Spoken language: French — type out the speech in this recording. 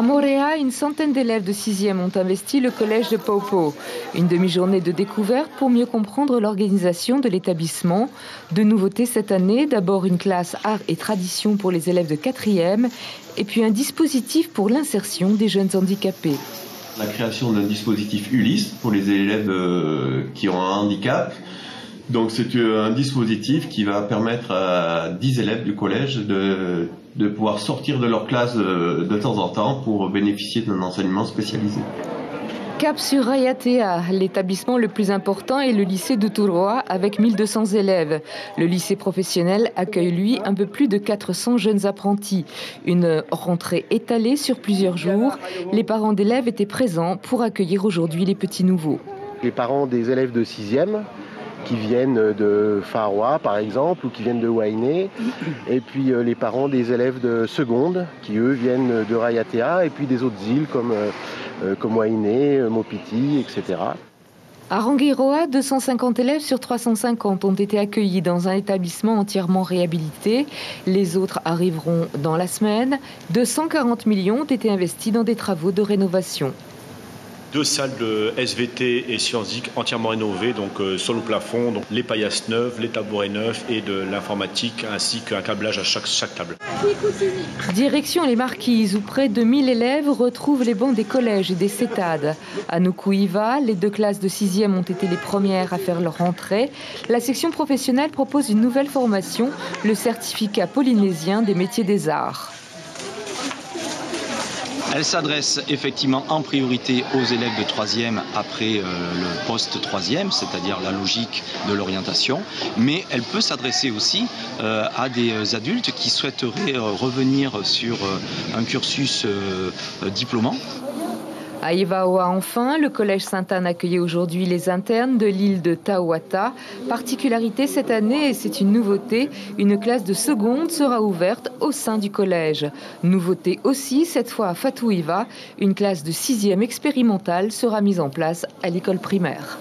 À Moorea, une centaine d'élèves de 6e ont investi le collège de Paupo. Une demi-journée de découverte pour mieux comprendre l'organisation de l'établissement. De nouveautés cette année, d'abord une classe art et tradition pour les élèves de 4e et puis un dispositif pour l'insertion des jeunes handicapés. La création d'un dispositif Ulysse pour les élèves qui ont un handicap. Donc c'est un dispositif qui va permettre à 10 élèves du collège de pouvoir sortir de leur classe de temps en temps pour bénéficier d'un enseignement spécialisé. Cap sur Rayatea, l'établissement le plus important est le lycée de Turoa avec 1200 élèves. Le lycée professionnel accueille lui un peu plus de 400 jeunes apprentis. Une rentrée étalée sur plusieurs jours. Les parents d'élèves étaient présents pour accueillir aujourd'hui les petits nouveaux. Les parents des élèves de 6e qui viennent de Faroa par exemple ou qui viennent de Wainé, et puis les parents des élèves de seconde qui eux viennent de Rayatea et puis des autres îles comme Wainé, Mopiti, etc. À Rangiroa, 250 élèves sur 350 ont été accueillis dans un établissement entièrement réhabilité. Les autres arriveront dans la semaine. 240 millions ont été investis dans des travaux de rénovation. 2 salles de SVT et scientifique entièrement rénovées, donc sol au plafond, donc les paillasses neuves, les tabourets neufs et de l'informatique ainsi qu'un câblage à chaque table. Direction les Marquises où près de 1000 élèves retrouvent les bancs des collèges et des CETAD. À Nukuiva, les 2 classes de 6e ont été les premières à faire leur rentrée. La section professionnelle propose une nouvelle formation, le certificat polynésien des métiers des arts. Elle s'adresse effectivement en priorité aux élèves de 3e après le post-3e, c'est-à-dire la logique de l'orientation, mais elle peut s'adresser aussi à des adultes qui souhaiteraient revenir sur un cursus diplômant. À Ivaoa, enfin, le collège Sainte-Anne accueillait aujourd'hui les internes de l'île de Tauata. Particularité cette année, et c'est une nouveauté, une classe de seconde sera ouverte au sein du collège. Nouveauté aussi, cette fois à Fatuiva, une classe de 6e expérimentale sera mise en place à l'école primaire.